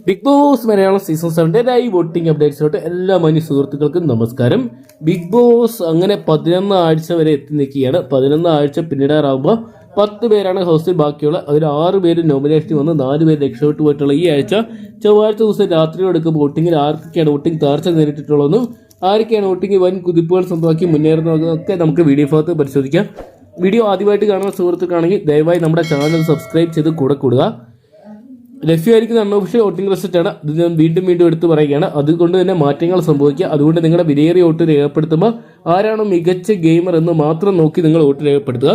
Big Boss Malayalam season 7 live voting അപ്ഡേറ്റ്സിലോട്ട് എല്ലാ മാന്യ സുഹൃത്തുക്കൾക്കും നമസ്കാരം. ബിഗ് ബോസ് അങ്ങനെ 11 ആഴ്ച വരെ എത്തി നിൽക്കുകയാണ്. 11 ആഴ്ച പിന്നിടാറാകുമ്പോൾ 10 പേരാണ് ഹൗസിൽ ബാക്കിയുള്ള. അതിൽ 6 പേര് നോമിനേഷൻ വന്ന് 4 പേര് രക്ഷപ്പെട്ടു പോയിട്ടുള്ള ഈ ആഴ്ച ചൊവ്വാഴ്ച ദിവസം രാത്രിയോട് എടുക്കുമ്പോൾ വോട്ടിങ്ങിൽ ആർക്കൊക്കെയാണ് വോട്ടിംഗ് താഴ്ച നേരിട്ടിട്ടുള്ളതെന്നും ആരൊക്കെയാണ് വോട്ടിംഗ് വൻ കുതിപ്പുകൾ സ്വന്തമാക്കി മുന്നേറുന്നതൊക്കെ നമുക്ക് വീഡിയോ ഭാഗത്ത് പരിശോധിക്കാം. വീഡിയോ ആദ്യമായിട്ട് കാണുന്ന സുഹൃത്തുക്കാണെങ്കിൽ ദയവായി നമ്മുടെ ചാനൽ സബ്സ്ക്രൈബ് ചെയ്ത് കൂടെ കൂടുക. ലഭ്യമായിരിക്കുന്ന അൺഒഫീഷ്യൽ വോട്ടിംഗ് റിസൾട്ടാണ്. ഇത് ഞാൻ വീണ്ടും എടുത്തു പറയുകയാണ്. അതുകൊണ്ട് തന്നെ മാറ്റങ്ങൾ സംഭവിക്കുക. അതുകൊണ്ട് നിങ്ങളുടെ വിലയേറിയ വോട്ട് രേഖപ്പെടുത്തുമ്പോൾ ആരാണ് മികച്ച ഗെയിമർ എന്ന് മാത്രം നോക്കി നിങ്ങൾ വോട്ട് രേഖപ്പെടുത്തുക.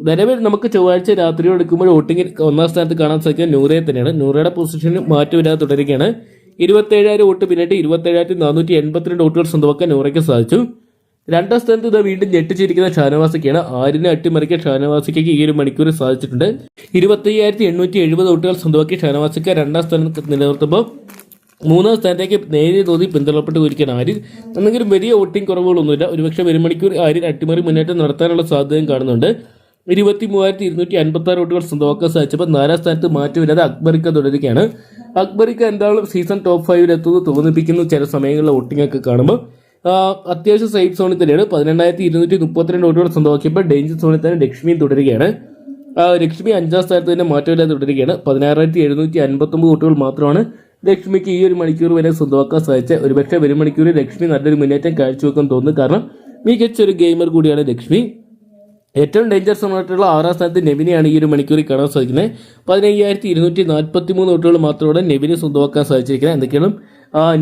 നിലവിൽ നമുക്ക് ചൊവ്വാഴ്ച രാത്രിയോട് എടുക്കുമ്പോൾ വോട്ടിങ്ങിൽ 1ാം സ്ഥാനത്ത് കാണാൻ സാധിക്കുക നൂറയെ തന്നെയാണ്. നൂറയുടെ പൊസിഷനിൽ മാറ്റമില്ലാതെ തുടരുകയാണ്. 27,000 വോട്ട് പിന്നിട്ട് 27,482 വോട്ടുകൾ സ്വന്തമാക്കാൻ നൂറയ്ക്ക് സാധിച്ചു. 2ാം സ്ഥാനത്ത് ഇത് വീണ്ടും ഞെട്ടിച്ചിരിക്കുന്ന ഷാനവാസിക്കാണ്. ആരിനെ അട്ടിമറിക്കാൻ ഷാനവാസിക്ക് ഈ ഒരു മണിക്കൂറിൽ സാധിച്ചിട്ടുണ്ട്. 25,870 വോട്ടുകൾ സ്വന്തമാക്കി ഷാനവാസിക്ക് 2ാം സ്ഥാനത്ത് നിലനിർത്തുമ്പോൾ 3ാം സ്ഥാനത്തേക്ക് നേരിയ തോതി പിന്തള്ളപ്പെട്ട് പോയിരിക്കുകയാണ് ആര്യൻ. എന്തെങ്കിലും വലിയ വോട്ടിംഗ് കുറവുകളൊന്നുമില്ല. ഒരുപക്ഷെ ഒരു മണിക്കൂർ ആര്യൻ അട്ടിമറി മുന്നേറ്റം നടത്താനുള്ള സാധ്യതയും കാണുന്നുണ്ട്. 23,256 വോട്ടുകൾ സ്വന്തമാക്കാൻ സാധിച്ചപ്പോൾ 4ാം സ്ഥാനത്ത് മാറ്റമില്ലാതെ അക്ബറിക്ക തുടരുകയാണ്. അക്ബറിക്ക എന്തായാലും സീസൺ ടോപ്പ് 5 എത്തുന്നത് തോന്നിപ്പിക്കുന്നു. ചില സമയങ്ങളിലെ വോട്ടിംഗ് ഒക്കെ കാണുമ്പോൾ അത്യാവശ്യം സേഫ് സോണിൽ തന്നെയാണ്. 18,232 വോട്ടുകൾ സ്വന്തമാക്കിയപ്പോൾ ഡേഞ്ചർ സോണിൽ തന്നെ ലക്ഷ്മിയും തുടരുകയാണ്. ലക്ഷ്മി 5ാം സ്ഥാനത്ത് തന്നെ മാറ്റമില്ലാതെ തുടരുകയാണ്. 16,759 വോട്ടുകൾ മാത്രമാണ് ലക്ഷ്മിക്ക് ഈ ഒരു മണിക്കൂർ വരെ സ്വന്തമാക്കാൻ സാധിച്ചത്. ഒരുപക്ഷെ ഒരു മണിക്കൂറിൽ ലക്ഷ്മി നല്ലൊരു മുന്നേറ്റം കാഴ്ചവെക്കാൻ തോന്നുന്നു. കാരണം മികച്ചൊരു ഗെയിമർ കൂടിയാണ് ലക്ഷ്മി. ഏറ്റവും ഡേഞ്ചർ സോണായിട്ടുള്ള 6ാം സ്ഥാനത്ത് നെവിനെയാണ് ഈ ഒരു മണിക്കൂറിൽ കാണാൻ സാധിക്കുന്നത്. 15,243 വോട്ടുകൾ മാത്രമാണ് നെവിനെ സ്വന്തമാക്കാൻ സാധിച്ചിരിക്കുന്നത്. എന്തൊക്കെയാണ്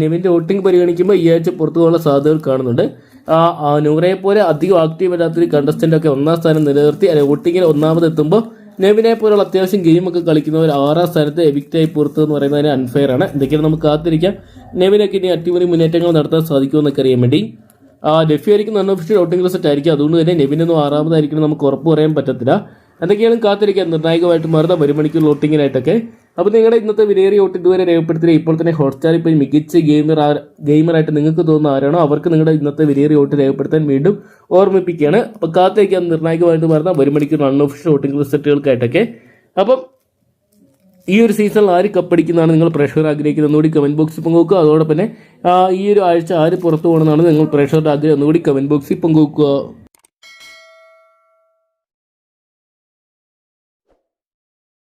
നെവിൻ്റെ വോട്ടിംഗ് പരിഗണിക്കുമ്പോൾ ഈ ആഴ്ച പുറത്തു പോകാനുള്ള സാധ്യതകൾ കാണുന്നുണ്ട്. നൂറയെ പോലെ അധികം ആക്റ്റീവ് അല്ലാത്തൊരു കണ്ടസ്റ്റൻ്റ് ഒക്കെ 1ാം സ്ഥാനം നിലനിർത്തി വോട്ടിങ്ങിൽ 1ാമത് എത്തുമ്പോൾ നെവിനെ പോലുള്ള അത്യാവശ്യം ഗെയിമൊക്കെ കളിക്കുന്നവർ 6ാം സ്ഥാനത്ത് എവിക്റ്റായി പുറത്ത് എന്ന് പറയുന്നതിന് അൺഫെയർ ആണ്. എന്തൊക്കെയാണ് നമുക്ക് കാത്തിരിക്കാം. നെവിനൊക്കെ ഇനി അട്ടിമറി മുന്നേറ്റങ്ങൾ നടത്താൻ സാധിക്കുമെന്നൊക്കെ അറിയാൻ വേണ്ടി. ലഭ്യമായിരിക്കുന്ന അൺഒഫീഷ്യൽ വോട്ടിംഗ് റിസൾട്ട് ആയിരിക്കും. അതുകൊണ്ട് തന്നെ നെവിനൊന്നും 6ാമതായിരിക്കണം നമുക്ക് ഉറപ്പ് പറയാൻ പറ്റത്തില്ല. എന്തൊക്കെയാണ് കാത്തിരിക്കാൻ നിർണായകമായിട്ട് മാറുന്ന ഒരു മണിക്കൂർ വോട്ടിങ്ങിനായിട്ടൊക്കെ. അപ്പോൾ നിങ്ങളുടെ ഇന്നത്തെ വിലയേറിയ വോട്ട് ഇതുവരെ രേഖപ്പെടുത്തിയ ഇപ്പോൾ തന്നെ ഹോട്ട്സ്റ്റാർ ഇപ്പോൾ മികച്ച ഗെയിമറായിട്ട് നിങ്ങൾക്ക് തോന്നുന്ന ആരാണോ അവർക്ക് നിങ്ങളുടെ ഇന്നത്തെ വിലയേറിയ വോട്ട് രേഖപ്പെടുത്താൻ വീണ്ടും ഓർമ്മിപ്പിക്കുകയാണ്. അപ്പോൾ കാത്തിരിക്കാൻ നിർണായകമായിട്ട് മാറുന്ന ഒരു മണിക്കൂർ അൺഒഫീഷ്യൽ വോട്ടിംഗ് റിസൾട്ടുകൾക്കായിട്ടൊക്കെ. അപ്പം ഈ ഒരു സീസണിൽ ആര് കപ്പടിക്കുന്നതാണ് നിങ്ങൾ പ്രേക്ഷകർ ആഗ്രഹിക്കുന്നത് ഒന്നുകൂടി കമൻറ്റ് ബോക്സിൽ പങ്കുവെക്കുക. അതോടൊപ്പം തന്നെ ഈ ഒരു ആഴ്ച ആര് പുറത്തു പോകണമെന്നാണ് നിങ്ങൾ പ്രേക്ഷകരുടെ ആഗ്രഹം ഒന്നുകൂടി കമൻറ്റ് ബോക്സിൽ പങ്കുവെക്കുക.